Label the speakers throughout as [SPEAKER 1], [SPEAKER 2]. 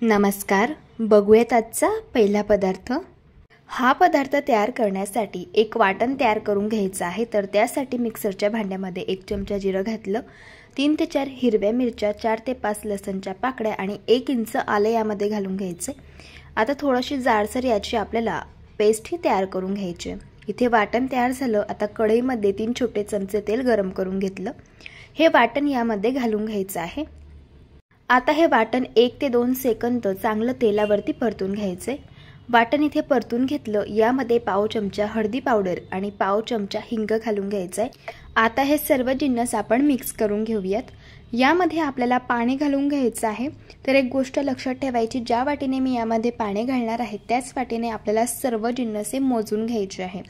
[SPEAKER 1] नमस्कार, बघूयात आजचा पहिला पदार्थ। हा पदार्थ तयार करण्यासाठी एक वाटण तयार करून घ्यायचं आहे। तर त्यासाठी मिक्सरच्या भांड्यामध्ये 1 चमचा जिरं घातलं, 3 ते 4 हिरव्या मिरच्या, 4 ते 5 लसणच्या पाकळ्या आणि 1 इंच आलं यामध्ये घालून घ्यायचे। आता थोडीशी जाडसर याची आपल्याला पेस्ट ही तयार करून घ्यायची। इथे वाटण तयार झालं। आता कढईमध्ये 3 छोटे चमचे तेल गरम करून घेतलं। हे वाटण यामध्ये घालून घ्यायचं आहे। आता हे वाटण 1 ते 2 सेकंद चांगलं तेलावरती परतून घ्यायचे। वाटण इथे परतून घेतलं। यामध्ये पाव चमचा हळदी पावडर आणि पाव चमचा हिंग घालून घ्यायचंय। आता हे सर्व जिन्नस आपण मिक्स करून घेऊयात। यामध्ये आपल्याला पाणी घालून घ्यायचं आहे। तर एक गोष्ट लक्षात ठेवायची, ज्या वाटीने मी यामध्ये पाणी घालणार आहे त्याच वाटीने आपल्याला सर्व जिन्नस मोजून घ्यायचे आहे।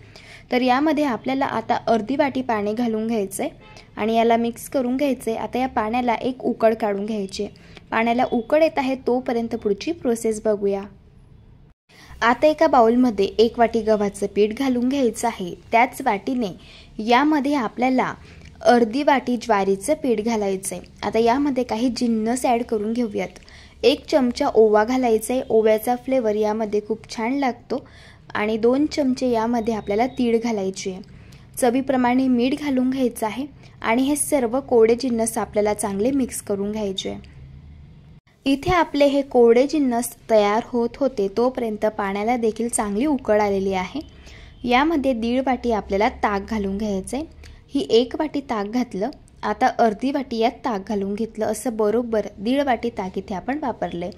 [SPEAKER 1] तर यामध्ये आपल्याला आता अर्धी वाटी पाणी घालून घ्यायचंय आणि याला मिक्स करून घ्यायचे। आता या पाण्याला एक उकळ काढून घ्यायची। पाण्याला उकळ येत आहे तोपर्यंत पुढची प्रोसेस बघूया। आता एका बाउलमध्ये 1 वाटी गव्हाचं पीठ घालून घ्यायचं आहे। त्याच वाटीने यामध्ये आपल्याला अर्धी वाटी ज्वारीचं पीठ घालायचंय। आता यामध्ये काही जिन्नस ॲड करून घेऊयात। 1 चमचा ओवा घालायचा। ओव्याचा फ्लेवर यामध्ये खूप छान लागतो आणि 2 चमचे यामध्ये आपल्याला तीळ घालायचे। चवीप्रमाणे मीठ घालून घ्यायचं आहे आणि हे सर्व कोरडे जिन्नस आपल्याला चांगले मिक्स करून घ्यायचे। इथे आपले हे कोरडे जिन्नस तयार होत होते तोपर्यंत पाण्याला देखील चांगली उकळ आलेली आहे। यामध्ये 1.5 वाटी आपल्याला ताक घालून घ्यायचे। ही 1 वाटी ताक घातलं। आता अर्धी वाटी यात ताक घालून घेतलं। असं बरोबर 1.5 वाटी ताक इथे आपण वापरले।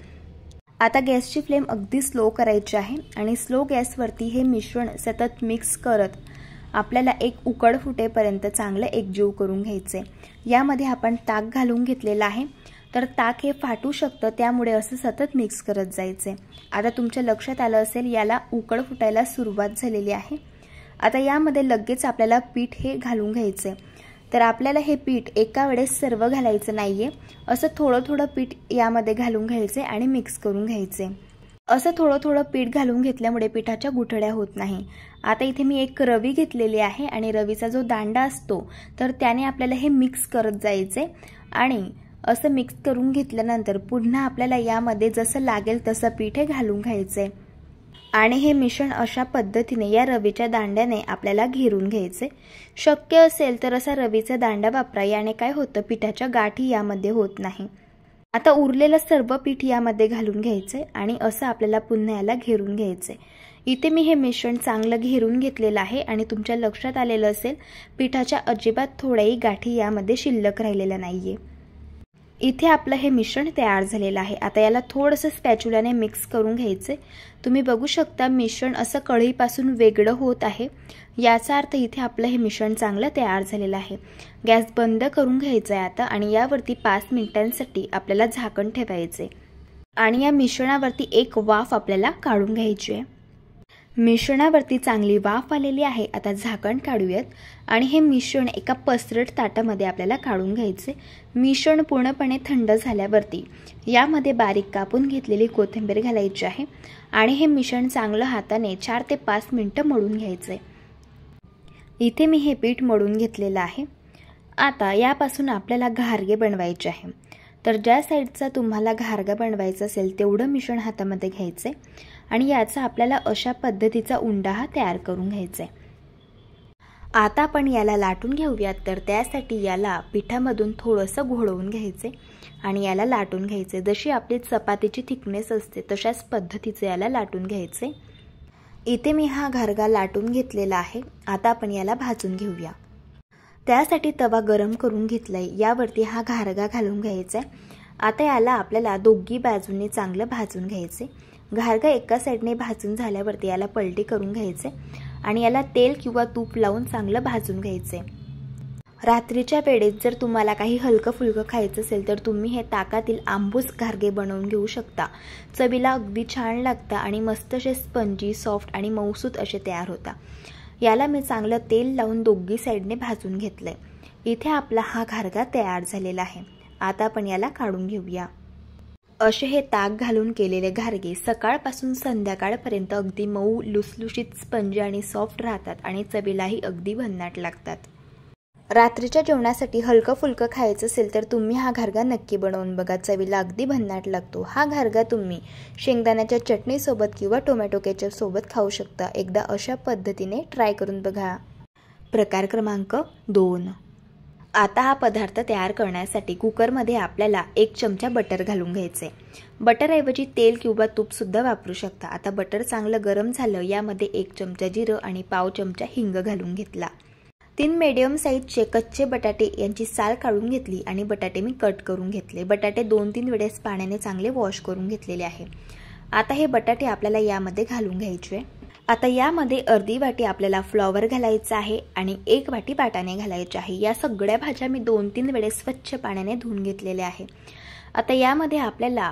[SPEAKER 1] आता गॅसची फ्लेम अगदी स्लो करायची आहे आणि स्लो गॅसवरती हे मिश्रण सतत मिक्स करत आपल्याला एक उकळ फुटेपर्यंत चांगलं एकजीव करून घ्यायचे। यामध्ये आपण ताक घालून घेतलेलं आहे। तर ताक हे फाटू शकतं, त्यामुळे असं सतत मिक्स करत जायचे। आता तुमच्या लक्षात आलं असेल याला उकळ फुटायला सुरुवात झालेली आहे। आता यामध्ये लगेच आपल्याला पीठ हे घालून घ्यायचे। तर आपल्याला हे पीठ एका वेळेस सर्व घालायचं नाहीये, असं थोडं थोडं पीठ यामध्ये घालून घ्यायचे आणि मिक्स करून घ्यायचे। असं थोडं थोडं पीठ घालून घेतल्यामुळे पिठाच्या गुठळ्या होत नाही। आता इथे मी एक रवी घेतलेली आहे आणि रवीचा जो दांडा असतो तर त्याने आपल्याला हे मिक्स करत जायचे आणि असं मिक्स करून घेतल्यानंतर पुन्हा आपल्याला यामध्ये जसं लागेल तसं पीठ हे घालून घ्यायचे आणि हे मिश्रण अशा पद्धतीने या रवीच्या दांड्याने आपल्याला घेरून घ्यायचे। शक्य असेल तर असा रवीचा दांडा वापरा, याने काय होतं पिठाच्या गाठी यामध्ये होत नाही। आता उरलेलं सर्व पीठ यामध्ये घालून घ्यायचे आणि असं आपल्याला पुन्हा याला घेरून घ्यायचे। इथे मी हे मिश्रण चांगलं घेरून घेतलेलं आहे आणि तुमच्या लक्षात आलेलं असेल पिठाच्या अजिबात थोड्याही गाठी यामध्ये शिल्लक राहिलेल्या नाहीये। इथे आपलं हे मिश्रण तयार झालेलं आहे। आता याला थोडंसं स्पॅच्युलाने मिक्स करून घ्यायचे। तुम्ही बघू शकता मिश्रण असं कढईपासून वेगळं होत आहे, याचा अर्थ इथे आपलं हे मिश्रण चांगलं तयार झालेलं आहे। गॅस बंद करून घ्यायचा आहे आता आणि यावरती 5 मिनिटांसाठी आपल्याला झाकण ठेवायचे आणि या मिश्रणावरती एक वाफ आपल्याला काढून घ्यायची आहे। मिश्रणावरती चांगली वाफ आलेली आहे। आता झाकण काढूयात आणि हे मिश्रण एका पसरट ताटामध्ये आपल्याला काढून घ्यायचे। मिश्रण पूर्णपणे थंड झाल्यावरती यामध्ये बारीक कापून घेतलेली कोथिंबीर घालायची आहे आणि हे मिश्रण चांगलं हाताने 4 ते 5 मिनिटं मळून घ्यायचे। इथे मी हे पीठ मळून घेतलेलं आहे। आता यापासून आपल्याला घारगे बनवायचे आहे। तर ज्या साईडचा तुम्हाला घारगा बनवायचा असेल तेवढं मिश्रण हातामध्ये घ्यायचे आणि याचा आपल्याला अशा पद्धतीचा उंडा हा तयार करून घ्यायचा आहे। आता आपण याला लाटून घेऊयात। तर त्यासाठी याला पिठामधून थोडंसं घोळवून घ्यायचे आणि याला लाटून घ्यायचे। जशी आपली चपातीची थिकनेस असते तशाच पद्धतीचे याला लाटून घ्यायचे। इथे मी हा घारगा लाटून घेतलेला आहे। आता आपण याला भाजून घेऊया। त्यासाठी तवा गरम करून घेतलाय, यावरती हा घारगा घालून घ्यायचा आहे। आता याला आपल्याला दोन्ही बाजूंनी चांगलं भाजून घ्यायचे। घारगा एका साईडने भाजून झाल्यावरती याला पलटी करून घ्यायचे आणि याला तेल किंवा तूप लावून चांगलं भाजून घ्यायचे। रात्रीच्या वेळेत जर तुम्हाला काही हलकं फुलकं खायचं असेल तर तुम्ही हे ताकातील आंबूस घारगे बनवून घेऊ शकता। चवीला अगदी छान लागतं आणि मस्त असे स्पंजी, सॉफ्ट आणि मऊसूत असे तयार होतात। याला मी चांगलं तेल लावून दोन्ही साईडने भाजून घेतलंय। इथे आपला हा घारगा तयार झालेला आहे। आता आपण याला काढून घेऊया। असे हे ताक घालून केलेले घारगे सकाळपासून संध्याकाळपर्यंत अगदी मऊ, लुसलुशीत, स्पंजी आणि सॉफ्ट राहतात आणि चवीलाही अगदी भन्नाट लागतात। रात्रीच्या जेवणासाठी हलकं फुलकं खायचं असेल तर तुम्ही हा घारगा नक्की बनवून बघा. चवीला अगदी भन्नाट लागतो. हा घारगा तुम्ही शेंगदाण्याच्या चटणीसोबत किंवा टोमॅटो केचपसोबत खाऊ शकता. एकदा अशा पद्धतीने ट्राय करून बघा. प्रकार क्रमांक 2. आता हा पदार्थ तयार करण्यासाठी कुकरमध्ये आपल्याला 1 चमचा बटर घालून घ्यायचे. बटरऐवजी तेल किंवा तूपसुद्धा वापरू शकता. आता बटर चांगलं गरम झालं, यामध्ये 1 चमचा जिरं आणि पाव चमचा हिंग घालून घेतला. 3 मीडियम साईजचे कच्चे बटाटे यांची साल काढून घेतली आणि बटाटे मी कट करून घेतले. बटाटे 2-3 वेळेस पाण्याने चांगले वॉश करून घेतलेले आहे. आता हे बटाटे आपल्याला यामध्ये घालून घ्यायचे. आता यामध्ये अर्धी वाटी आपल्याला फ्लॉवर घालायचं आहे आणि 1 वाटी वाटाणे घालायचे आहे. या सगळ्या भाज्या मी 2-3 वेळेस स्वच्छ पाण्याने धुवून घेतलेल्या आहे. आता यामध्ये आपल्याला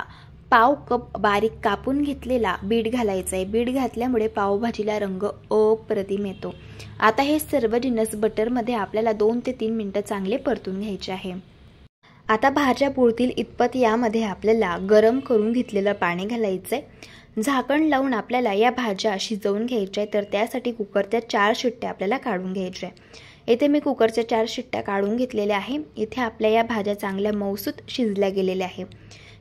[SPEAKER 1] पाव कप बारीक कापून घेतलेला बीट घालायचा आहे. बीट घातल्यामुळे पावभाजीला रंग अप्रतिम येतो. आता हे सर्व जिन्नस बटरमध्ये आपल्याला 2 ते 3 मिनिटं चांगले परतून घ्यायचे आहे. आता भाज्या पुरतील इतपत यामध्ये आपल्याला गरम करून घेतलेलं पाणी घालायचंय. झाकण लावून आपल्याला या भाज्या शिजवून घ्यायच्या. तर त्यासाठी कुकरच्या 4 शिट्ट्या आपल्याला काढून घ्यायच्या. इथे मी कुकरच्या 4 शिट्ट्या काढून घेतलेल्या आहे. इथे आपल्या या भाज्या चांगल्या मऊसूत शिजल्या गेलेल्या आहे.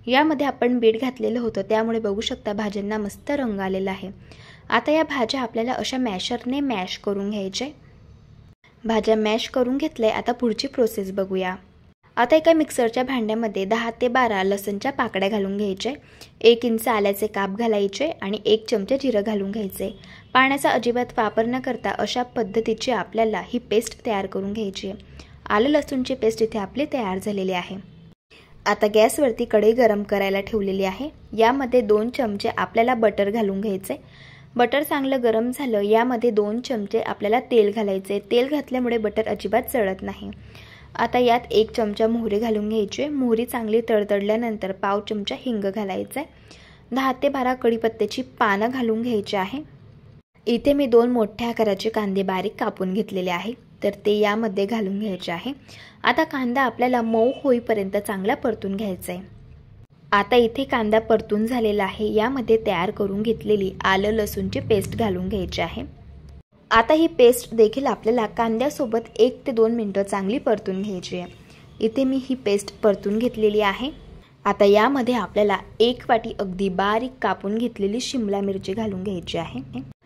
[SPEAKER 1] यामध्ये आपण बीट घातलेलं होतं, त्यामुळे बघू शकता भाज्यांना मस्त रंग आलेला आहे. आता या भाज्या आपल्याला अशा मॅशरने मॅश करून घ्यायच्या. भाज्या मॅश करून घेतल्या. आता पुढची प्रोसेस बघूया. आता एका मिक्सरच्या भांड्यामध्ये 10 ते 12 लसणच्या पाकड्या घालून घ्यायचे. 1 इंच आल्याचे काप घालायचे आणि 1 चमचा जिरं घालून घ्यायचे. पाण्याचा अजिबात वापर न करता अशा पद्धतीची आपल्याला ही पेस्ट तयार करून घ्यायची. आलं लसूणची पेस्ट इथे आपली तयार झालेली आहे. आता गॅसवरती कढई गरम करायला ठेवलेली आहे. यामध्ये 2 चमचे आपल्याला बटर घालून घ्यायचे. बटर चांगलं गरम झालं, यामध्ये 2 चमचे आपल्याला तेल घालायचे. तेल घातल्यामुळे बटर अजिबात जळत नाही. आता यात 1 चमचा मोहरी घालून घ्यायची. मोहरी चांगली तडतडल्यानंतर पाव चमचा हिंग घालायचा. 10 ते 12 कढीपत्त्याची पानं घालून घ्यायची आहे. इथे मी 2 मोठ्या आकाराचे कांदे बारीक कापून घेतलेले आहे, तर ते यामध्ये घालून घ्यायचे आहे. आता कांदा आपल्याला मऊ होईपर्यंत चांगला परतून घ्यायचा आहे. आता इथे कांदा परतून झालेला आहे. यामध्ये तयार करून घेतलेली आलं लसूणची पेस्ट घालून घ्यायची आहे. आता ही पेस्ट देखील आपल्याला कांद्यासोबत 1 ते 2 मिनिटं चांगली परतून घ्यायची आहे. इथे मी ही पेस्ट परतून घेतलेली आहे. आता यामध्ये आपल्याला 1 वाटी अगदी बारीक कापून घेतलेली शिमला मिरची घालून घ्यायची आहे.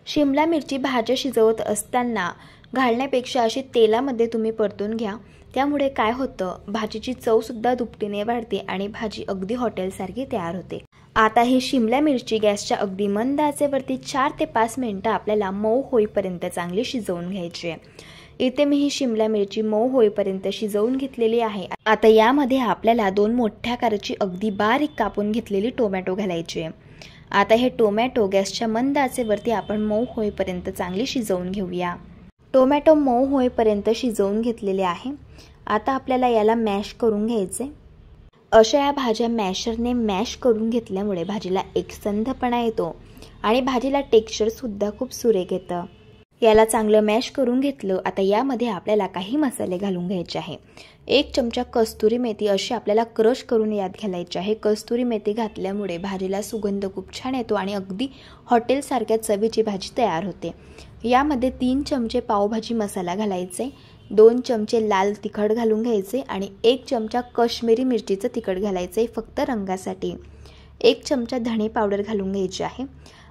[SPEAKER 1] शिमला मिरची भाज्या शिजवत असताना घालण्यापेक्षा अशी तेलामध्ये तुम्ही परतून घ्या. त्यामुळे काय होतं, भाजीची चवसुद्धा दुपटीने वाढते आणि भाजी अगदी हॉटेलसारखी तयार होते. आता ही शिमला मिरची गॅसच्या अगदी मंद आचेवरती 4 ते 5 मिनिटं आपल्याला मऊ होईपर्यंत चांगली शिजवून घ्यायची आहे. इथे मी ही शिमला मिरची मऊ होईपर्यंत शिजवून घेतलेली आहे. आता यामध्ये आपल्याला 2 मोठ्या आकाराची अगदी बारीक कापून घेतलेली टोमॅटो घालायची आहे. आता हे टोमॅटो गॅसच्या मंद आचेवरती आपण मऊ होईपर्यंत चांगली शिजवून घेऊया. टोमॅटो मऊ होईपर्यंत शिजवून घेतलेले आहे. आता आपल्याला याला मॅश करून घ्यायचे. अशा या भाज्या मॅशरने मॅश करून घेतल्यामुळे भाजीला एकसंधपणा येतो आणि भाजीला टेक्स्चरसुद्धा खूप सुरेख येतं. याला चांगलं मॅश करून घेतलं. आता यामध्ये आपल्याला काही मसाले घालून घ्यायचे आहे. 1 चमचा कस्तुरी मेथी अशी आपल्याला क्रश करून यात घालायची आहे. कस्तुरी मेथी घातल्यामुळे भाजीला सुगंध खूप छान येतो आणि अगदी हॉटेलसारख्या चवीची भाजी तयार होते. यामध्ये 3 चमचे पावभाजी मसाला घालायचे. 2 चमचे लाल तिखट घालून घ्यायचे आणि 1 चमचा काश्मीरी मिरचीचं तिखट घालायचे फक्त रंगासाठी. 1 चमचा धणे पावडर घालून घ्यायची आहे.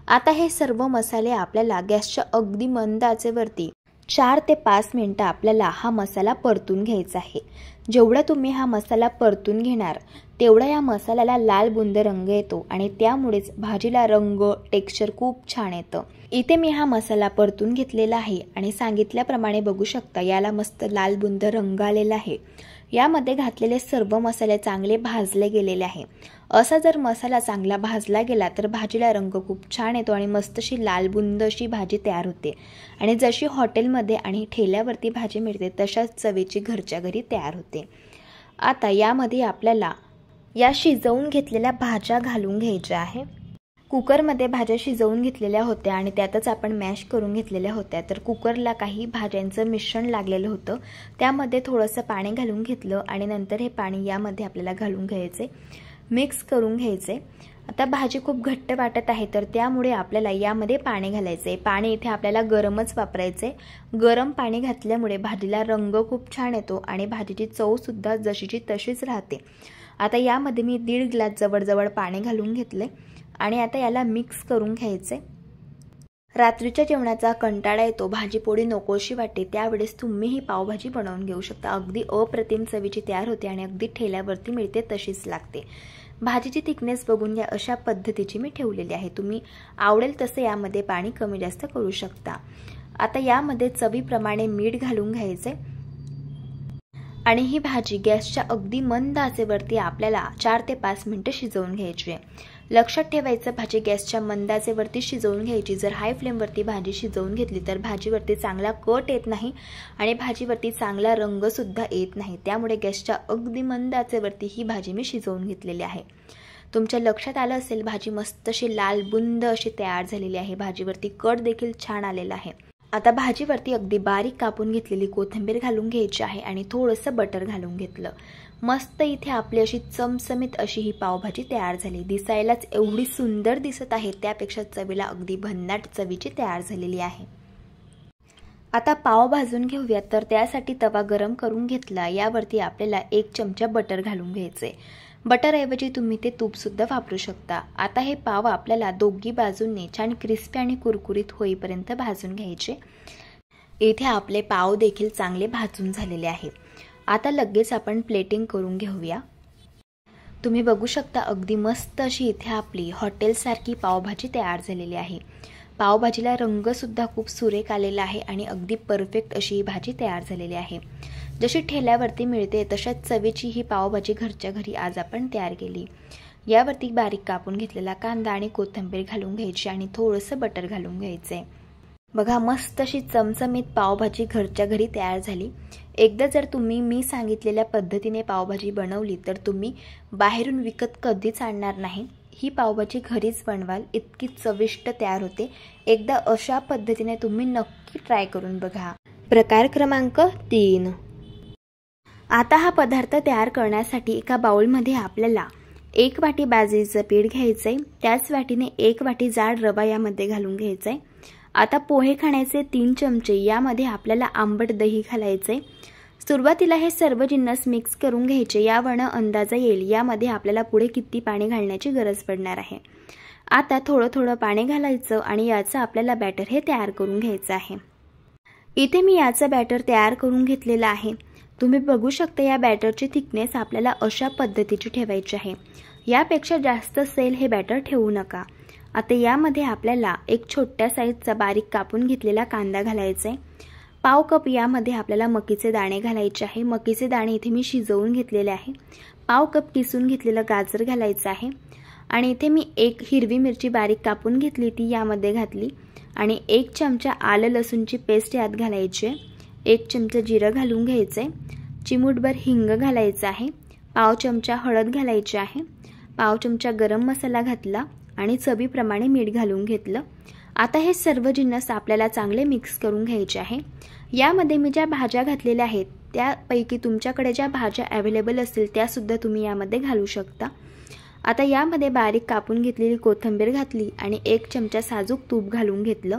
[SPEAKER 1] आता हे सर्व मसाले आपल्याला गॅसच्या अगदी मंद आचेवरती 4 ते 5 मिनिटं आपल्याला हा मसाला परतून घ्यायचा आहे. जेवढा तुम्ही हा मसाला परतून घेणार तेवढा या मसाल्याला लाल बुंद रंग येतो आणि त्यामुळेच भाजीला रंग टेक्स्चर खूप छान येतं. इथे मी हा मसाला परतून घेतलेला आहे आणि सांगितल्याप्रमाणे बघू शकता याला मस्त लाल बुंद रंग आलेला आहे. यामध्ये घातलेले सर्व मसाले चांगले भाजले गेलेले आहे. असा जर मसाला चांगला भाजला गेला तर भाजीला रंग खूप छान येतो आणि मस्त अशी लालबुंद अशी भाजी तयार होते आणि जशी हॉटेलमध्ये आणि ठेल्यावरती भाजी मिळते तशाच चवीची घरच्या घरी तयार होते. आता यामध्ये आपल्याला या शिजवून घेतलेल्या भाज्या घालून घ्यायच्या आहे. कुकरमध्ये भाज्या शिजवून घेतलेल्या होत्या आणि त्यातच आपण मॅश करून घेतलेल्या होत्या. तर कुकरला काही भाज्यांचं मिश्रण लागलेलं होतं, त्यामध्ये थोडंसं पाणी घालून घेतलं आणि नंतर हे पाणी यामध्ये आपल्याला घालून घ्यायचे, मिक्स करून घ्यायचे. आता भाजी खूप घट्ट वाटत आहे तर त्यामुळे आपल्याला यामध्ये पाणी घालायचं आहे। पाणी इथे आपल्याला गरमच वापरायचं आहे। गरम पाणी घातल्यामुळे भाजीला रंग खूप छान येतो आणि भाजीची चवसुद्धा जशीची तशीच राहते। आता यामध्ये मी 1.5 ग्लास जवळ पाणी घालून घेतले आणि आता याला मिक्स करून घ्यायचे। रात्रीच्या जेवणाचा कंटाळा येतो, भाजी पोळी नकोशी वाटते, त्यावेळेस तुम्ही ही पावभाजी बनवून घेऊ शकता। अगदी अप्रतिम चवीची तयार होते आणि अगदी ठेल्यावरती मिळते तशीच लागते। भाजीची थिकनेस बघून घ्या, अशा पद्धतीची मी ठेवलेली आहे। तुम्ही आवडेल तसे यामध्ये पाणी कमी जास्त करू शकता। आता यामध्ये चवीप्रमाणे मीठ घालून घ्यायचे आणि ही भाजी गॅसच्या अगदी मंद आचेवरती आपल्याला 4 ते 5 मिनिटं शिजवून घ्यायची आहे। लक्षात ठेवायचं, भाजी गॅसच्या मंद आचेवरती शिजवून घ्यायची। जर हाय फ्लेमवरती भाजी शिजवून घेतली तर भाजीवरती चांगला कट येत नाही आणि भाजीवरती चांगला रंग सुद्धा येत नाही। त्यामुळे गॅसच्या अगदी मंद आचेवरती ही भाजी मी शिजवून घेतलेली आहे। तुमच्या लक्षात आलं असेल, भाजी मस्त अशी लाल बुंद अशी तयार झालेली आहे। भाजीवरती कट देखील छान आलेला आहे। आता भाजीवरती अगदी बारीक कापून घेतलेली कोथिंबीर घालून घ्यायची आहे आणि थोडंसं बटर घालून घेतलं। मस्त इथे आपली अशी चमचमीत अशी ही पावभाजी तयार झाली। दिसायलाच एवढी सुंदर दिसत आहे, त्यापेक्षा चवीला अगदी भन्नाट चवीची तयार झालेली आहे। आता पाव भाजून घेऊया, तर त्यासाठी तवा गरम करून घेतला। यावरती आपल्याला 1 चमचा बटर घालून घ्यायचे। बटर ऐवजी तुम्ही ते तूप सुद्धा वापरू शकता। आता हे पाव आपल्याला दोघी बाजूंनी छान क्रिस्पी आणि कुरकुरीत होईपर्यंत भाजून घ्यायचे। इथे आपले पाव देखील चांगले भाजून झालेले आहेत। आता लगेच आपण प्लेटिंग करून घेऊया। तुम्ही बघू शकता, अगदी मस्त अशी इथे आपली हॉटेलसारखी पावभाजी तयार झालेली आहे। पावभाजीला रंग सुद्धा खूप सुरेख आलेला आहे आणि अगदी परफेक्ट अशी ही भाजी तयार झालेली आहे। जशी ठेल्यावरती मिळते तशाच चवीची ही पावभाजी घरच्या घरी आज आपण तयार केली। यावरती बारीक कापून घेतलेला कांदा आणि कोथिंबीर घालून घ्यायची आणि थोडंसं बटर घालून घ्यायचे। बघा, मस्त अशी चमचमीत पावभाजी घरच्या घरी तयार झाली। एकदा जर तुम्ही मी सांगितलेल्या पद्धतीने पावभाजी बनवली तर तुम्ही बाहेरून विकत कधीच आणणार नाही। ही पावभाजी घरीच बनवाल, इतकी चविष्ट तयार होते। एकदा अशा पद्धतीने तुम्ही नक्की ट्राय करून बघा। प्रकार क्रमांक 3। आता हा पदार्थ तयार करण्यासाठी एका बाउलमध्ये आपल्याला 1 वाटी बाजरीचं पीठ घ्यायचंय। त्याच वाटीने 1 वाटी जाड रवा यामध्ये घालून घ्यायचाय। आता पोहे खाण्याचे 3 चमचे यामध्ये आपल्याला आंबट दही घालायचे। सुरुवातीला हे सर्व जिन्नस मिक्स करून घ्यायचे, यावरनं अंदाजा येईल यामध्ये आपल्याला पुढे किती पाणी घालण्याची गरज पडणार आहे। आता थोडं थोडं पाणी घालायचं आणि याचं आपल्याला बॅटर हे तयार करून घ्यायचं आहे। इथे मी याचं बॅटर तयार करून घेतलेलं आहे। तुम्ही बघू शकता, या बॅटरची थिकनेस आपल्याला अशा पद्धतीची ठेवायची आहे। यापेक्षा जास्त सैल हे बॅटर ठेवू नका। आता यामध्ये आपल्याला एक छोट्या साईजचा बारीक कापून घेतलेला कांदा घालायचा आहे। पाव कप यामध्ये आपल्याला मकीचे दाणे घालायचे आहे। मकीचे दाणे इथे मी शिजवून घेतलेले आहे। पाव कप किसून घेतलेलं गाजर घालायचं आहे आणि इथे मी 1 हिरवी मिरची बारीक कापून घेतली ती यामध्ये घातली आणि 1 चमचा आलं लसूणची पेस्ट यात घालायची आहे। 1 चमचा जिरं घालून घ्यायचे, चिमूटभर हिंग घालायचं आहे, पाव चमचा हळद घालायची आहे, पाव चमचा गरम मसाला घातला आणि चवीप्रमाणे मीठ घालून घेतलं। आता हे सर्व जिन्नस आपल्याला चांगले मिक्स करून घ्यायचे आहे। यामध्ये मी ज्या भाज्या घातलेल्या आहेत त्यापैकी तुमच्याकडे ज्या भाज्या अवेलेबल असतील त्या सुद्धा तुम्ही यामध्ये घालू शकता। आता यामध्ये बारीक कापून घेतलेली कोथिंबीर घातली आणि 1 चमचा साजूक तूप घालून घेतलं।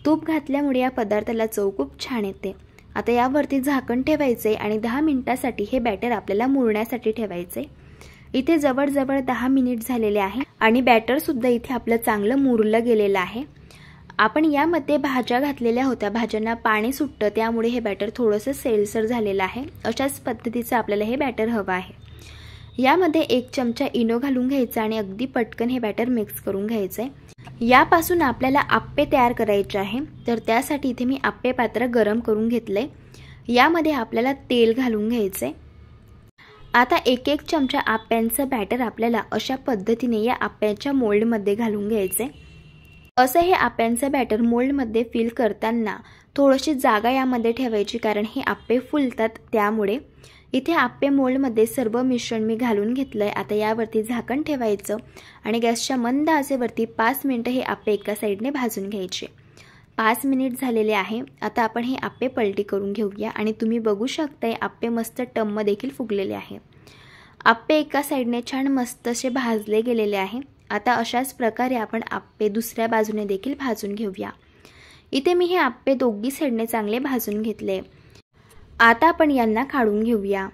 [SPEAKER 1] तूप घातल्यामुळे या पदार्थाला चव खूप छान येते। आता यावरती झाकण ठेवायचे आणि 10 मिनिटांसाठी हे बॅटर आपल्याला मुरण्यासाठी ठेवायचे। इथे जवळजवळ 10 मिनिट झालेले आहे आणि बॅटर सुद्धा इथे आपलं चांगलं मुरलं गेलेलं आहे। आपण यामध्ये भाज्या घातलेल्या होत्या, भाज्यांना पाणी सुटतं, त्यामुळे हे बॅटर थोडंसं सेलसर झालेलं आहे। अशाच पद्धतीचं आपल्याला हे बॅटर हवं आहे। यामध्ये 1 चमचा इनो घालून घ्यायचा आणि अगदी पटकन हे बॅटर मिक्स करून घ्यायचंय। यापासून आपल्याला आप्पे तयार करायचे आहे, तर त्यासाठी इथे मी आप्पे पात्र गरम करून घेतले। यामध्ये आपल्याला तेल घालून घ्यायचंय। आता 1-1 चमचा आप्यांचं बॅटर आपल्याला अशा पद्धतीने या आप्याच्या मोल्डमध्ये घालून घ्यायचे। असं हे आप्यांचं बॅटर मोल्डमध्ये फिल करताना थोडीशी जागा यामध्ये ठेवायची, कारण हे आप्पे फुलतात त्यामुळे। इथे आप्पे मोल्डमध्ये सर्व मिश्रण मी घालून घेतलंय। आता यावरती झाकण ठेवायचं आणि गॅसच्या मंद आचेवरती 5 मिनिटं हे आप्पे एका साईडने भाजून घ्यायचे। 5 मिनिट झालेले आहे। आता आपण हे आप्पे पलटी करून घेऊया आणि तुम्ही बघू शकता आप्पे मस्त टम्म देखील फुगलेले आहे। आप्पे एका साईडने छान मस्त असे भाजले गेलेले आहे। आता अशाच प्रकारे आपण आप्पे दुसऱ्या बाजूने देखील भाजून घेऊया। इथे मी हे आप्पे दोघी साईडने चांगले भाजून घेतले। आता आपण यांना काढून घेऊया।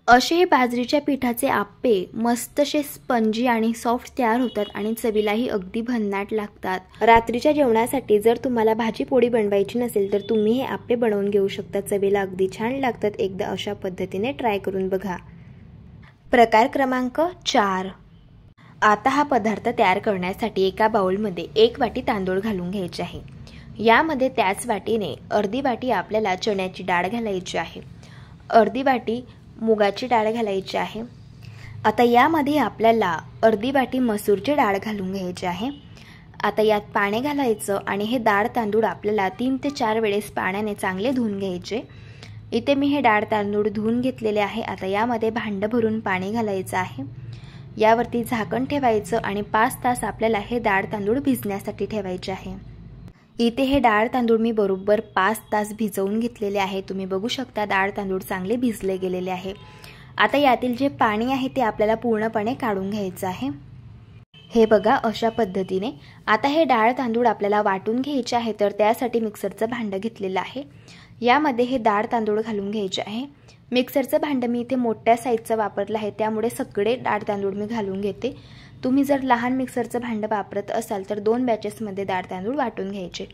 [SPEAKER 1] असे हे बाजरीच्या पिठाचे आप्पे मस्तसे स्पंजी आणि सॉफ्ट तयार होतात आणि चवीलाही अगदी भन्नाट लागतात। रात्रीच्या जेवणासाठी जर तुम्हाला भाजी पोळी बनवायची नसेल तर तुम्ही हे आप्पे बनवून घेऊ शकता। चवीला अगदी छान लागतात। एकदा अशा पद्धतीने ट्राय करून बघा। प्रकार क्रमांक 4। आता हा पदार्थ तयार करण्यासाठी एका बाउलमध्ये 1 वाटी तांदूळ घालून घ्यायचे आहे। यामध्ये त्याच वाटीने अर्धी वाटी आपल्याला चण्याची डाळ घालायची आहे, अर्धी वाटी मुगाची डाळ घालायची आहे। आता यामध्ये आपल्याला अर्धी वाटी मसूरची डाळ घालून घ्यायची आहे। आता यात पाणी घालायचं आणि हे डाळ तांदूळ आपल्याला 3 ते 4 वेळेस पाण्याने चांगले धुवून घ्यायचे। इथे मी हे डाळ तांदूळ धुवून घेतलेले आहे। आता यामध्ये भांडं भरून पाणी घालायचं आहे, यावरती झाकण ठेवायचं आणि 5 तास आपल्याला हे डाळ तांदूळ भिजण्यासाठी ठेवायचे आहे। इथे हे डाळ तांदूळ मी बरोबर 5 तास भिजवून घेतलेले आहे। तुम्ही बघू शकता डाळ तांदूळ चांगले भिजले गेलेले आहे। आता यातील जे पाणी आहे ते आपल्याला पूर्णपणे काढून घ्यायचं आहे। हे बघा अशा पद्धतीने। आता हे डाळ तांदूळ आपल्याला वाटून घ्यायचे आहे, तर त्यासाठी मिक्सरचं भांडं घेतलेलं आहे। यामध्ये हे डाळ तांदूळ घालून घ्यायचे आहे। मिक्सरचं भांडं मी इथे मोठ्या साईजचं वापरलं आहे, त्यामुळे सगळे डाळ तांदूळ मी घालून घेते। तुम्ही जर लहान मिक्सरचं भांडं वापरत असाल तर 2 बॅचेसमध्ये डाळ तांदूळ वाटून घ्यायचे।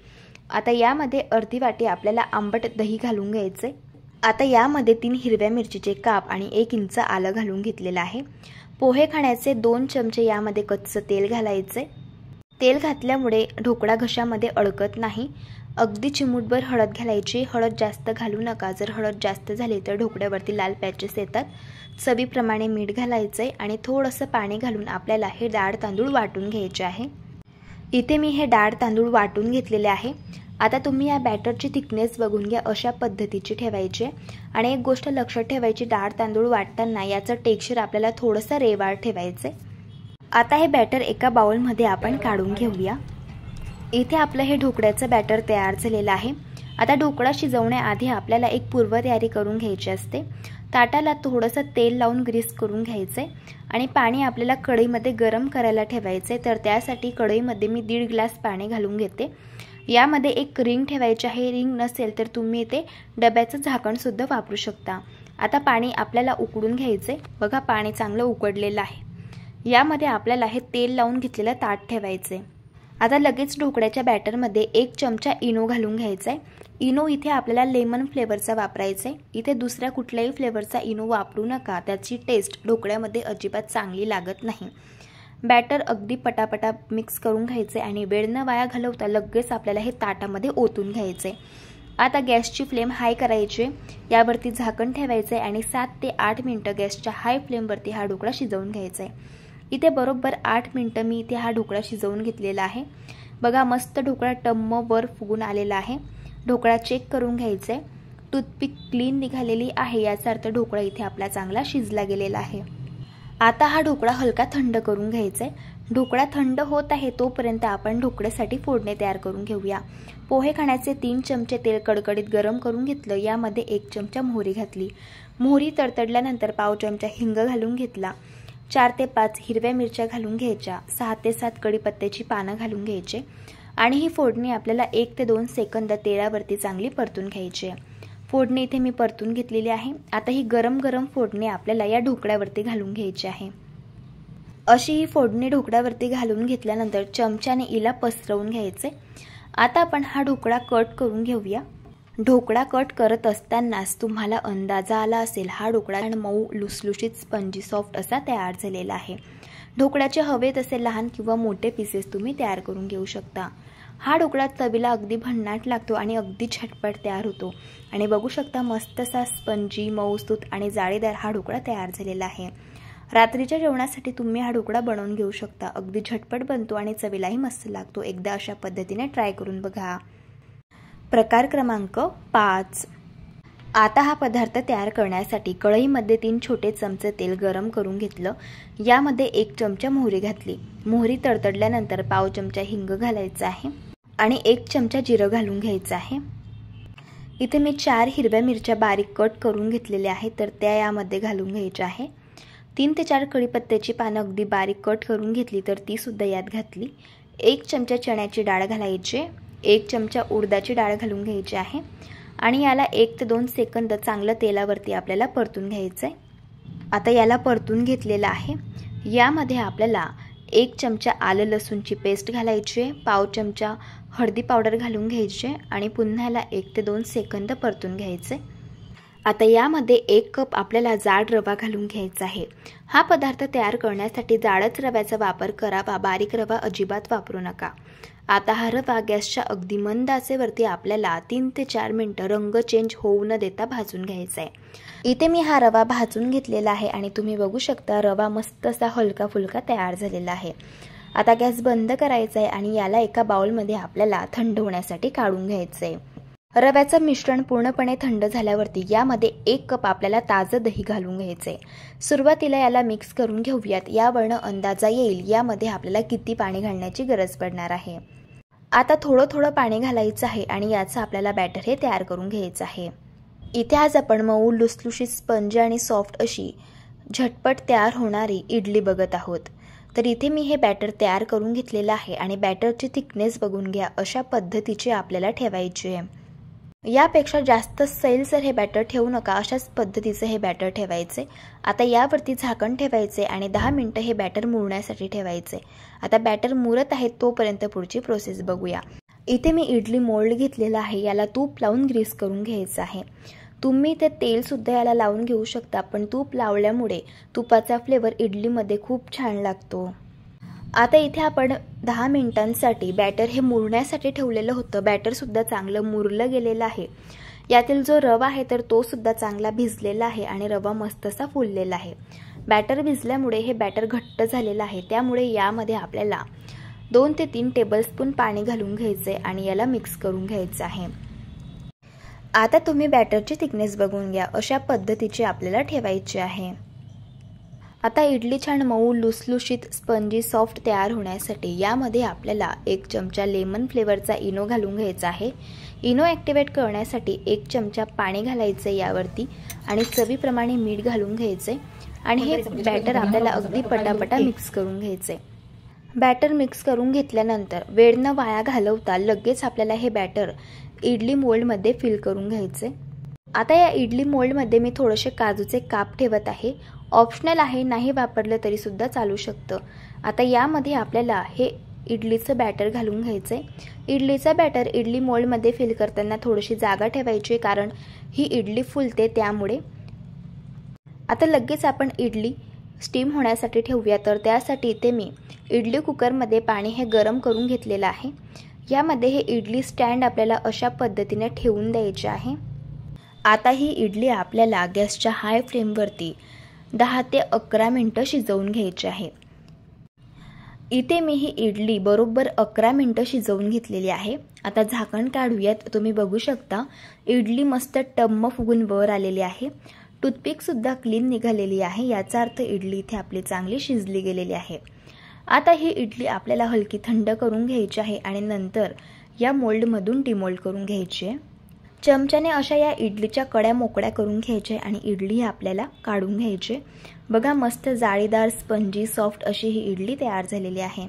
[SPEAKER 1] आता यामध्ये अर्धी वाटी आपल्याला आंबट दही घालून घ्यायचे। आता यामध्ये 3 हिरव्या मिरचीचे काप आणि 1 इंच आलं घालून घेतलेलं आहे। पोहे खाण्याचे 2 चमचे यामध्ये कच्चं तेल घालायचे। तेल घातल्यामुळे ढोकळा घशामध्ये अडकत नाही। अगदी चिमूटभर हळद घालायची। हळद जास्त घालू नका, जर हळद जास्त झाली तर ढोकळ्यावरती लाल पॅचेस येतात। चवीप्रमाणे मीठ घालायचे आणि थोडंसं पाणी घालून आपल्याला हे डाळ तांदूळ वाटून घ्यायचे आहे। इथे मी हे डाळ तांदूळ वाटून घेतलेले आहे। आता तुम्ही या बॅटरची थिकनेस बघून घ्या, अशा पद्धतीची ठेवायची। आणि एक गोष्ट लक्षात ठेवायची, डाळ तांदूळ वाटताना याचं टेक्स्चर आपल्याला थोडंसं रेवाळ ठेवायचे। आता हे बॅटर एका बाउलमध्ये आपण काढून घेऊया। इथे आपलं हे ढोकळ्याचं बॅटर तयार झालेलं आहे। आता ढोकळा शिजवण्याआधी आपल्याला एक पूर्वतयारी करून घ्यायची असते। ताटाला थोडंसं तेल लावून ग्रीस करून घ्यायचे आणि पाणी आपल्याला कढईमध्ये गरम करायला ठेवायचे। तर त्यासाठी कढईमध्ये मी 1.5 ग्लास पाणी घालून घेते। यामध्ये एक रिंग ठेवायची आहे। रिंग नसेल तर तुम्ही इथे डब्याचं झाकण सुद्धा वापरू शकता। आता पाणी आपल्याला उकळून घ्यायचे। बघा पाणी चांगलं उकळलेलं आहे। यामध्ये आपल्याला हे तेल लावून घेतलेलं ताट ठेवायचे। आता लगेच ढोकळ्याच्या बॅटरमध्ये 1 चमचा इनो घालून घ्यायचा आहे। इनो इथे आपल्याला लेमन फ्लेवरचा वापरायचा आहे। इथे दुसऱ्या कुठल्याही फ्लेवरचा इनो वापरू नका, त्याची टेस्ट ढोकळ्यामध्ये अजिबात चांगली लागत नाही। बॅटर अगदी पटापटा मिक्स करून घ्यायचे आणि वेळ न वाया घालवता लगेच आपल्याला हे ताटामध्ये ओतून घ्यायचे। आता गॅसची फ्लेम हाय करायची, यावरती झाकण ठेवायचे आणि 7 ते 8 मिनिटं गॅसच्या हाय फ्लेमवरती हा ढोकळा शिजवून घ्यायचा आहे। इथे बरोबर 8 मिनिटं मी इथे हा ढोकळा शिजवून घेतलेला आहे। बघा मस्त ढोकळा टम्म वर फुगून आलेला आहे। ढोकळा चेक करून घ्यायचा आहे। टूथपिक क्लीन निघालेली आहे, याचा अर्थ ढोकळा इथे आपला चांगला शिजला गेलेला आहे। आता हा ढोकळा हलका थंड करून घ्यायचा आहे। ढोकळा थंड होत आहे तोपर्यंत आपण ढोकळ्यासाठी फोडणी तयार करून घेऊया। पोहे खाण्याचे 3 चमचे तेल कडकडीत गरम करून घेतलं। यामध्ये 1 चमचा मोहरी घातली। मोहरी तडतडल्यानंतर पाव चमचा हिंग घालून घेतला। 4 ते 5 हिरव्या मिरच्या घालून घ्यायच्या। 6 ते 7 कढीपत्त्याची पानं घालून घ्यायचे आणि ही फोडणी आपल्याला 1 ते 2 सेकंद तेलावरती चांगली परतून घ्यायची आहे। फोडणी इथे मी परतून घेतलेली आहे। आता ही गरम गरम फोडणी आपल्याला या ढोकळ्यावरती घालून घ्यायची आहे। अशी ही फोडणी ढोकळ्यावरती घालून घेतल्यानंतर चमच्याने इला पसरवून घ्यायचे। आता आपण हा ढोकळा कट करून घेऊया। ढोकळा कट करत असतानाच तुम्हाला अंदाजा आला असेल, हा ढोकळा मऊ लुसलुशीत स्पंजी सॉफ्ट असा तयार झालेला आहे। ढोकळ्याचे हवे तसे लहान किंवा मोठे पीसेस तुम्ही तयार करून घेऊ शकता। हा ढोकळा चवीला अगदी भन्नाट लागतो आणि अगदी झटपट तयार होतो आणि बघू शकता मस्त असा स्पंजी मऊसूत आणि जाळीदार हा ढोकळा तयार झालेला आहे। रात्रीच्या जेवणासाठी तुम्ही हा ढोकळा बनवून घेऊ शकता। अगदी झटपट बनतो आणि चवीलाही मस्त लागतो। एकदा अशा पद्धतीने ट्राय करून बघा। प्रकार क्रमांक 5। आता हा पदार्थ तयार करण्यासाठी कढईमध्ये 3 छोटे चमचे तेल गरम करून घेतलं। यामध्ये 1 चमचा मोहरी घातली। मोहरी तडतडल्यानंतर पाव चमचा हिंग घालायचा आहे आणि 1 चमचा जिरं घालून घ्यायचं आहे। इथे मी 4 हिरव्या मिरच्या बारीक कट करून घेतलेल्या आहेत, तर त्या यामध्ये घालून घ्यायच्या आहे। 3 ते 4 कढीपत्त्याची पानं अगदी बारीक कट करून घेतली तर ती सुद्धा यात घातली. 1 चमचा चण्याची डाळ घालायची, 1 चमचा उडदाची डाळ घालून घ्यायची आहे आणि याला 1 ते 2 सेकंद चांगलं तेलावरती आपल्याला परतून घ्यायचं आहे. आता याला परतून घेतलेलं आहे. यामध्ये आपल्याला 1 चमचा आलं लसूणची पेस्ट घालायची आहे, पाव चमचा हळदी पावडर घालून घ्यायची आणि पुन्हा याला 1 ते 2 सेकंद परतून घ्यायचे. आता यामध्ये 1 कप आपल्याला जाड रवा घालून घ्यायचा आहे. हा पदार्थ तयार करण्यासाठी जाडच रव्याचा वापर करावा, बारीक रवा अजिबात वापरू नका. आता हा रवा गॅसच्या अगदी मंद आचेवरती आपल्याला 3 ते 4 मिनिटं रंग चेंज होऊ न देता भाजून घ्यायचा आहे. इथे मी हा रवा भाजून घेतलेला आहे आणि तुम्ही बघू शकता रवा मस्त असा हलका फुलका तयार झालेला आहे. आता गॅस बंद करायचा आहे आणि याला एका बाउलमध्ये आपल्याला थंड होण्यासाठी काढून घ्यायचं आहे. रव्याचं मिश्रण पूर्णपणे थंड झाल्यावरती यामध्ये 1 कप आपल्याला ताजं दही घालून घ्यायचे. सुरुवातीला याला मिक्स करून घेऊयात. यावरनं अंदाजा येईल यामध्ये आपल्याला किती पाणी घालण्याची गरज पडणार आहे. आता थोडं थोडं पाणी घालायचं आहे आणि याचं आपल्याला बॅटर हे तयार करून घ्यायचं आहे. इथे आज आपण मऊ लुसलुशीत स्पंजी आणि सॉफ्ट अशी झटपट तयार होणारी इडली बघत आहोत. तर इथे मी हे बॅटर तयार करून घेतलेलं आहे आणि बॅटरची थिकनेस बघून घ्या. अशा पद्धतीचे आपल्याला ठेवायचे आहे. यापेक्षा जास्त सैलसर हे बॅटर ठेवू नका, अशाच पद्धतीचं हे बॅटर ठेवायचे. आता यावरती झाकण ठेवायचे आणि 10 मिनिटं हे बॅटर मुरण्यासाठी ठेवायचे. आता बॅटर मुरत आहे तोपर्यंत पुढची प्रोसेस बघूया. इथे मी इडली मोल्ड घेतलेला आहे. याला तूप लावून ग्रीस करून घ्यायचं आहे. तुम्ही ते तेल सुद्धा याला लावून घेऊ शकता, पण तूप लावल्यामुळे तुपाचा फ्लेवर इडलीमध्ये खूप छान लागतो. आता इथे आपण 10 मिनिटांसाठी बॅटर हे मुरण्यासाठी ठेवलेलं होतं. बॅटर सुद्धा चांगलं मुरलं गेलेलं आहे. यातील जो रवा आहे तर तो सुद्धा चांगला भिजलेला आहे आणि रवा मस्त असा फुललेला आहे. बॅटर भिजल्यामुळे हे बॅटर घट्ट झालेलं आहे. त्यामुळे यामध्ये आपल्याला 2 ते 3 टेबलस्पून पाणी घालून घ्यायचे आणि याला मिक्स करून घ्यायचं आहे. आता तुम्ही बॅटरची थिकनेस बघून घ्या. अशा पद्धतीचे आपल्याला ठेवायचे आहे. आता इडली छान मऊ लुसलुशीत स्पंजी सॉफ्ट तयार होण्यासाठी यामध्ये आपल्याला 1 चमचा लेमन फ्लेवरचा इनो घालून घ्यायचा आहे. इनो ॲक्टिवेट करण्यासाठी 1 चमचा पाणी घालायचं यावरती आणि चवीप्रमाणे मीठ घालून घ्यायचे आणि हे बॅटर आपल्याला अगदी पटापटा मिक्स करून घ्यायचे. बॅटर मिक्स करून घेतल्यानंतर वेळ न वाया घालवता लगेच आपल्याला हे बॅटर इडली मोल्डमध्ये फिल करून घ्यायचे. आता या इडली मोल्डमध्ये मी थोडेसे काजूचे काप ठेवत आहे. ऑप्शनल आहे, नाही वापरलं तरी सुद्धा चालू शकतं. आता यामध्ये आपल्याला हे इडलीचं बॅटर घालून घ्यायचं आहे. इडलीचं बॅटर इडली मोल्डमध्ये फिल करताना थोडीशी जागा ठेवायची, कारण ही इडली फुलते त्यामुळे. आता लगेच आपण इडली स्टीम होण्यासाठी ठेवूया. तर त्यासाठी इथे मी इडली कुकरमध्ये पाणी हे गरम करून घेतलेलं आहे. यामध्ये हे इडली स्टँड आपल्याला अशा पद्धतीने ठेवून द्यायचे आहे. आता ही इडली आपल्याला गॅसच्या हाय फ्लेमवरती 10 ते 11 मिनिटं शिजवून घ्यायची आहे. इथे मी ही इडली बरोबर 11 मिनिटं शिजवून घेतलेली आहे. आता झाकण काढूयात. तुम्ही बघू शकता इडली मस्त टम्म फुगून वर आलेली आहे. टूथपिक सुद्धा क्लीन निघालेली आहे. याचा अर्थ इडली इथे आपली चांगली शिजली गेलेली आहे. आता ही इडली आपल्याला हलकी थंड करून घ्यायची आहे आणि नंतर या मोल्डमधून डिमोल्ड करून घ्यायची आहे. चमच्याने अशा या इडलीच्या कड्या मोकळ्या करून घ्यायच्या आणि इडली आपल्याला काढून घ्यायची. बघा मस्त जाळीदार स्पंजी सॉफ्ट अशी ही इडली तयार झालेली आहे.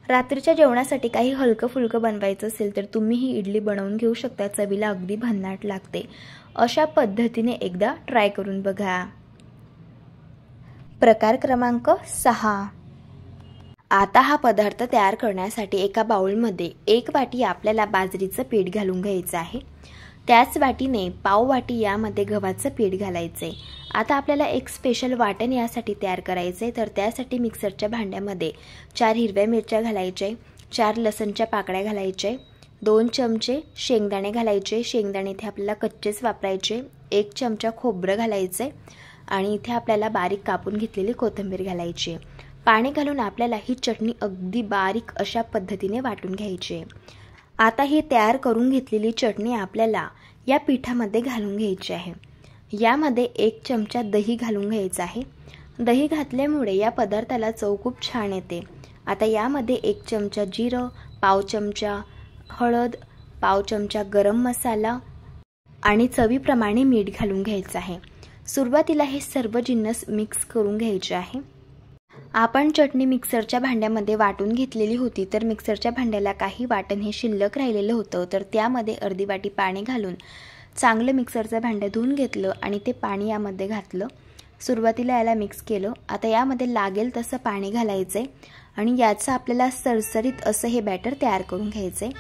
[SPEAKER 1] रात्रीच्या जेवणासाठी काही हलकं फुलकं बनवायचं असेल तर तुम्ही ही इडली बनवून घेऊ शकता. चवीला अगदी भन्नाट लागते. अशा पद्धतीने एकदा ट्राय करून बघा. प्रकार क्रमांक 6. आता हा पदार्थ तयार करण्यासाठी एका बाउलमध्ये 1 वाटी आपल्याला बाजरीचं पीठ घालून घ्यायचं आहे. त्याच वाटीने पाव वाटी यामध्ये गव्हाचं पीठ घालायचे. आता आपल्याला एक स्पेशल वाटण यासाठी तयार करायचे. तर त्यासाठी मिक्सरच्या भांड्यामध्ये 4 हिरव्या मिरच्या घालायचे, 4 लसणच्या पाकळ्या घालायचे, 2 चमचे शेंगदाणे घालायचे. शेंगदाणे इथे आपल्याला कच्चेच वापरायचे. 1 चमचा खोबरं घालायचे आणि इथे आपल्याला बारीक कापून घेतलेली कोथिंबीर घालायची. पाणी घालून आपल्याला ही चटणी अगदी बारीक अशा पद्धतीने वाटून घ्यायची. आता ही तयार करून घेतलेली चटणी आपल्याला या पिठामध्ये घालून घ्यायची आहे. यामध्ये 1 चमचा दही घालून घ्यायचा आहे. दही घातल्यामुळे या पदार्थाला चव खूप छान येते. आता यामध्ये 1 चमचा जिरं, पाव चमचा हळद, पाव चमचा गरम मसाला आणि चवीप्रमाणे मीठ घालून घ्यायचं आहे. सुरुवातीला हे सर्व जिन्नस मिक्स करून घ्यायचे आहे। आपण चटणी मिक्सरच्या भांड्यामध्ये वाटून घेतलेली होती, तर मिक्सरच्या भांड्याला काही वाटण हे शिल्लक राहिलेलं होतं, तर त्यामध्ये अर्धी वाटी पाणी घालून चांगलं मिक्सरचं भांडं धुवून घेतलं आणि ते पाणी यामध्ये घातलं। सुरुवातीला याला मिक्स केलं। आता यामध्ये लागेल तसं पाणी घालायचंय आणि याचं आपल्याला सरसरीत असं हे बॅटर तयार करून घ्यायचंय।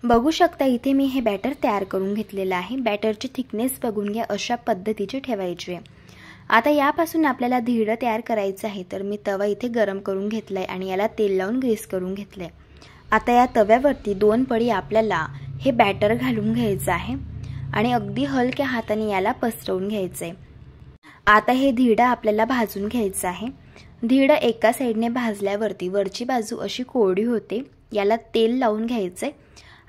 [SPEAKER 1] बघू शकता इथे मी हे बॅटर तयार करून घेतलेलं आहे। बॅटरची थिकनेस बघून घ्या, अशा पद्धतीची ठेवायची आहे। आता यापासून आपल्याला धिरडं तयार करायचं आहे, तर मी तवा इथे गरम करून घेतलाय आणि याला तेल लावून ग्रीस करून घेतलंय। आता या तव्यावरती 2 पळी आपल्याला हे बॅटर घालून घ्यायचं आहे आणि अगदी हलक्या हाताने याला पसरवून घ्यायचंय। आता हे धिरडं आपल्याला भाजून घ्यायचं आहे। धिरडं एका साईडने भाजल्यावरती वरची बाजू अशी कोरडी होते, याला तेल लावून घ्यायचंय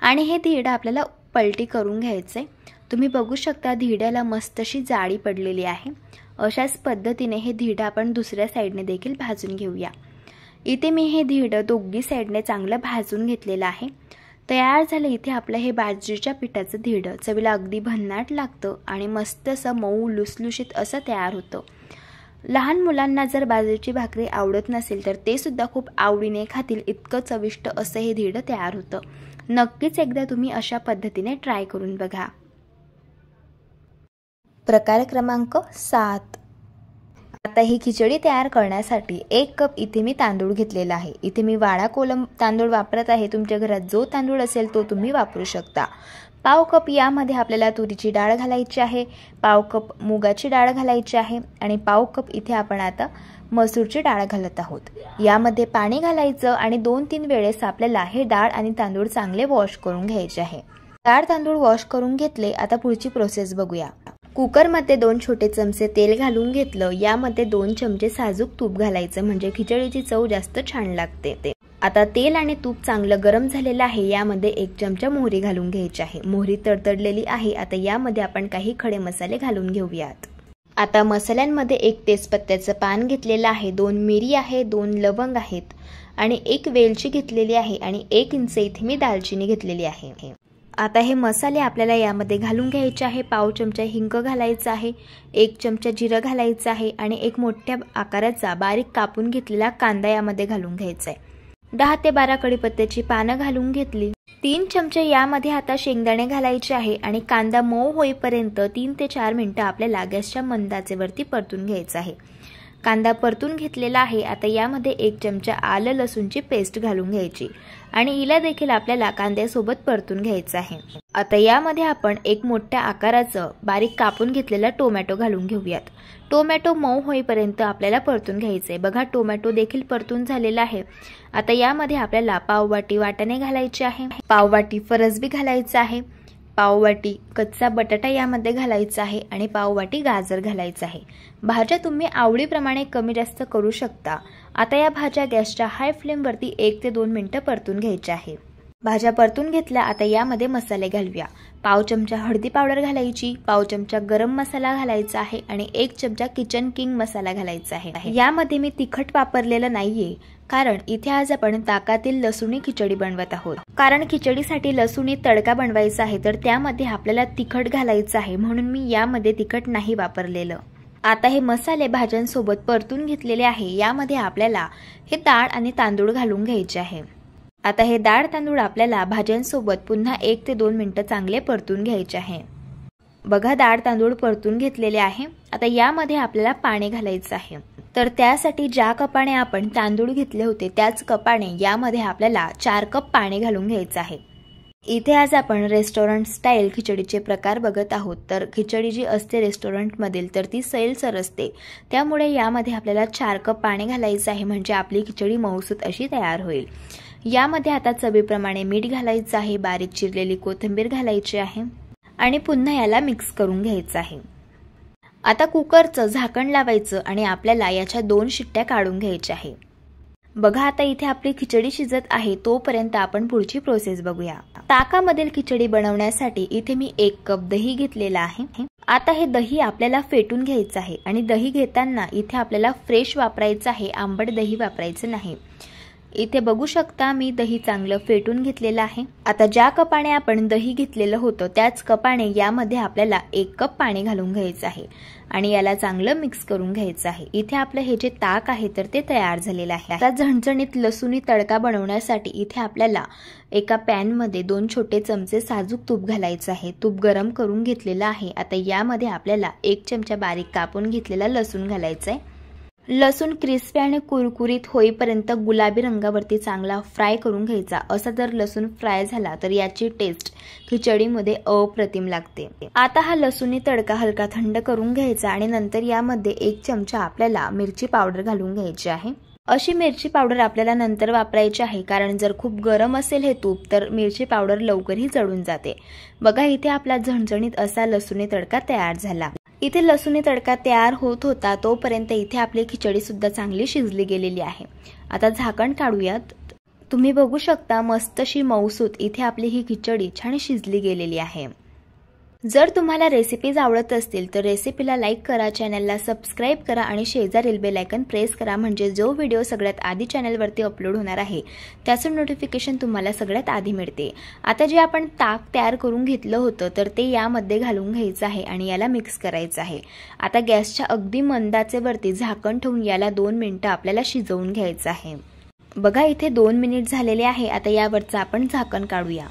[SPEAKER 1] आणि हे धिरडं आपल्याला पलटी करून घ्यायचंय। तुम्ही बघू शकता धिरड्याला मस्त अशी जाळी पडलेली आहे। अशाच पद्धतीने हे धिरडं आपण दुसऱ्या साईडने देखील भाजून घेऊया। इथे मी हे धिरडं दोघी साईडने चांगलं भाजून घेतलेलं आहे। तयार झालं इथे आपलं हे बाजरीच्या पिठाचं धिरडं। चवीला अगदी भन्नाट लागतं आणि मस्त असं मऊ लुसलुशीत असं तयार होतं। लहान मुलांना जर बाजरीची भाकरी आवडत नसेल तर ते सुद्धा खूप आवडीने खातील, इतकं चविष्ट असं हे धिरडं तयार होतं। नक्कीच एकदा तुम्ही अशा पद्धतीने ट्राय करून बघा। प्रकार क्रमांक 7। आता ही खिचडी तयार करण्यासाठी 1 कप इथे मी तांदूळ घेतलेला आहे। इथे मी वाडा कोलम तांदूळ वापरत आहे, तुमच्या घरात जो तांदूळ असेल तो तुम्ही वापरू शकता। पाव कप यामध्ये आपल्याला तुरीची डाळ घालायची आहे, पाव कप मुगाची डाळ घालायची आहे आणि पाव कप इथे आपण आता मसूरची डाळ घालत आहोत। यामध्ये पाणी घालायचं आणि 2-3 वेळेस आपल्याला हे डाळ आणि तांदूळ चांगले वॉश करून घ्यायचे आहे। डाळ तांदूळ वॉश करून घेतले। आता पुढची प्रोसेस बघूया। कुकरमध्ये 2 छोटे चमचे तेल घालून घेतलं। यामध्ये 2 चमचे साजूक तूप घालायचं, म्हणजे खिचडीची चव जास्त छान लागते। आता तेल आणि तूप चांगलं गरम झालेलं आहे। यामध्ये 1 चमचा मोहरी घालून घ्यायची आहे। मोहरी तडतडलेली आहे। आता यामध्ये आपण काही खडे मसाले घालून घेऊयात। आता मसाल्यांमध्ये 1 तेजपत्त्याचं पान घेतलेलं आहे, 2 मिरी आहे, 2 लवंग आहेत आणि 1 वेलची घेतलेली आहे आणि 1 इंच इथे मी दालचिनी घेतलेली आहे। आता हे मसाले आपल्याला यामध्ये घालून घ्यायचे आहे। पाव चमचा हिंग घालायचा आहे, 1 चमचा जिरं घालायचं आहे आणि 1 मोठ्या आकाराचा बारीक कापून घेतलेला कांदा यामध्ये घालून घ्यायचा आहे। 10 ते 12 कढीपत्त्याची पानं घालून घेतली। 3 चमचे यामध्ये आता शेंगदाणे घालायचे आहे आणि कांदा मऊ होईपर्यंत 3 ते 4 मिनिटं आपल्याला गॅसच्या मंद आचेवरती परतून घ्यायचा आहे। कांदा परतून घेतलेला आहे। आता यामध्ये 1 चमचा आलं लसूणची पेस्ट घालून घ्यायची आणि हिला देखील आपल्याला कांद्यासोबत परतून घ्यायचं आहे। आता यामध्ये आपण 1 मोठ्या आकाराचं बारीक कापून घेतलेला टोमॅटो घालून घेऊयात। टोमॅटो मऊ होईपर्यंत आपल्याला परतून घ्यायचंय। बघा टोमॅटो देखील परतून झालेला आहे। आता यामध्ये आपल्याला पाववाटी वाटाणे घालायचे आहे, पाववाटी फरसबी घालायचं आहे, पाववाटी कच्चा बटाटा यामध्ये घालायचा आहे आणि पाववाटी गाजर घालायचं आहे। भाज्या तुम्ही आवडीप्रमाणे कमी जास्त करू शकता। आता या भाज्या गॅसच्या हाय फ्लेमवरती 1 ते 2 मिनिटं परतून घ्यायच्या आहे। भाज्या परतून घेतल्या। आता यामध्ये मसाले घालूया। पाव चमचा हळदी पावडर घालायची, पाव चमचा गरम मसाला घालायचा आहे आणि 1 चमचा किचन किंग मसाला घालायचा आहे। यामध्ये मी तिखट वापरलेलं नाहीये, कारण इथे आज आपण ताकातील लसूणी खिचडी बनवत आहोत। कारण खिचडीसाठी लसूणी तडका बनवायचा आहे, तर त्यामध्ये आपल्याला तिखट घालायचं आहे, म्हणून मी यामध्ये तिखट नाही वापरलेलं। आता हे मसाले भाज्यांसोबत परतून घेतलेले आहे। यामध्ये आपल्याला हे डाळ आणि तांदूळ घालून घ्यायचे आहे। आता हे डाळ तांदूळ आपल्याला भाज्यांसोबत पुन्हा 1 ते 2 मिनिटं चांगले परतून घ्यायचे आहे। बघा डाळ तांदूळ परतून घेतलेले आहे। आता यामध्ये आपल्याला पाणी घालायचं आहे, तर त्यासाठी ज्या कपाने आपण तांदूळ घेतले होते त्याच कपाने यामध्ये आपल्याला 4 कप पाणी घालून घ्यायचं आहे। इथे आज आपण रेस्टॉरंट स्टाईल खिचडीचे प्रकार बघत आहोत। तर खिचडी जी असते रेस्टॉरंटमधील तर ती सैलसर असते, त्यामुळे यामध्ये आपल्याला 4 कप पाणी घालायचं आहे, म्हणजे आपली खिचडी मऊसूत अशी तयार होईल। यामध्ये आता चवीप्रमाणे मीठ घालायचं आहे, बारीक चिरलेली कोथिंबीर घालायची आहे आणि पुन्हा याला मिक्स करून घ्यायचं आहे। आता कुकरचं झाकण लावायचं आणि आपल्याला याच्या 2 शिट्ट्या काढून घ्यायच्या आहे। बघा आता इथे आपली खिचडी शिजत आहे, तोपर्यंत आपण पुढची प्रोसेस बघूया। ताकामधील खिचडी बनवण्यासाठी इथे मी 1 कप दही घेतलेला आहे। आता हे दही आपल्याला फेटून घ्यायचं आहे आणि दही घेताना इथे आपल्याला फ्रेश वापरायचं आहे, आंबट दही वापरायचं नाही। इथे बघू शकता मी दही चांगलं फेटून घेतलेलं आहे। आता ज्या कपाने आपण दही घेतलेलं होतं त्याच कपाने यामध्ये आपल्याला 1 कप पाणी घालून घ्यायचं आहे आणि याला चांगलं मिक्स करून घ्यायचं आहे। इथे आपलं हे जे ताक आहे तर ते तयार झालेलं आहे। आता झणझणीत लसूणी तडका बनवण्यासाठी इथे आपल्याला एका पॅन मध्ये 2 छोटे चमचे साजूक तूप घालायचं आहे। तूप गरम करून घेतलेलं आहे। आता यामध्ये आपल्याला 1 चमचा बारीक कापून घेतलेला लसूण घालायचा आहे। लसूण क्रिस्पी आणि कुरकुरीत होईपर्यंत गुलाबी रंगावरती चांगला फ्राय करून घ्यायचा। असा जर लसूण फ्राय झाला तर याची टेस्ट खिचडीमध्ये अप्रतिम लागते। आता हा लसूणी तडका हलका थंड करून घ्यायचा आणि नंतर यामध्ये 1 चमचा आपल्याला मिरची पावडर घालून घ्यायची आहे। अशी मिरची पावडर आपल्याला नंतर वापरायची आहे, कारण जर खूप गरम असेल हे तूप तर मिरची पावडर लवकरही जळून जाते। बघा इथे आपला झणझणीत असा लसूणी तडका तयार झाला। इथे लसूणी तडका तयार होत होता तोपर्यंत इथे आपली खिचडी सुद्धा चांगली शिजली गेलेली आहे। आता झाकण काढूयात। तुम्ही बघू शकता मस्तशी मऊसूत इथे आपली ही खिचडी छान शिजली गेलेली आहे। जर तुम्हाला रेसिपीज आवडत असतील तर रेसिपीला लाईक करा, चॅनलला सबस्क्राइब करा आणि शेजारील बेल आयकॉन प्रेस करा, म्हणजे जो व्हिडिओ सगळ्यात आधी चॅनलवरती अपलोड होणार आहे त्याचं नोटिफिकेशन तुम्हाला सगळ्यात आधी मिळते। आता जे आपण ताक तयार करून घेतलं होतं तर ते यामध्ये घालून घ्यायचं आहे आणि याला मिक्स करायचं आहे। आता गॅसच्या अगदी मंद आचेवरती झाकण ठेवून याला 2 मिनिटं आपल्याला शिजवून घ्यायचं आहे। बघा इथे 2 मिनिट झालेले आहे। आता यावरचं आपण झाकण काढूया।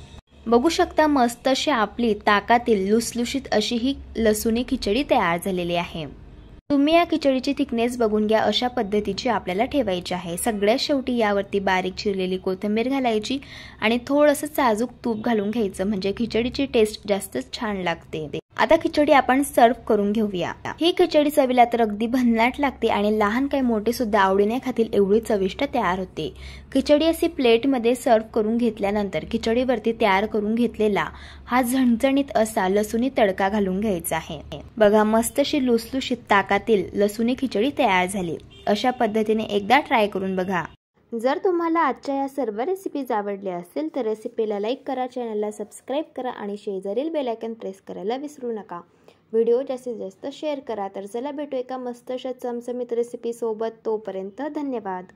[SPEAKER 1] बघू शकता मस्त अशी आपली ताकातील लुसलुशीत अशी ही लसूणी खिचडी तयार झालेली आहे। तुम्ही या खिचडीची थिकनेस बघून घ्या, अशा पद्धतीची आपल्याला ठेवायची आहे। सगळ्यात शेवटी यावरती बारीक चिरलेली कोथिंबीर घालायची आणि थोडंसं साजूक तूप घालून घ्यायचं, म्हणजे खिचडीची टेस्ट जास्तच छान लागते। आता खिचडी आपण सर्व करून घेऊया। ही खिचडी चवीला तर अगदी भन्नाट लागते आणि लहान काय मोठे सुद्धा आवडीने खातील एवढी चविष्ट तयार होते। खिचडी अशी प्लेट मध्ये सर्व करून घेतल्यानंतर खिचडीवरती तयार करून घेतलेला हा झणझणीत असा लसूणी तडका घालून घ्यायचा आहे। बघा मस्तशी लुसलुशीत ताकातील लसूणी खिचडी तयार झाली। अशा पद्धतीने एकदा ट्राय करून बघा। जर तुम्हाला आजच्या या सर्व रेसिपीज आवडल्या असतील तर रेसिपीला लाईक करा, चॅनलला सबस्क्राइब करा आणि शेजारील बेल आयकॉन प्रेस करायला विसरू नका। व्हिडिओ जास्तीत जास्त शेअर करा। तर चला भेटू एका मस्त अशा चमचमीत रेसिपी सोबत। तोपर्यंत धन्यवाद।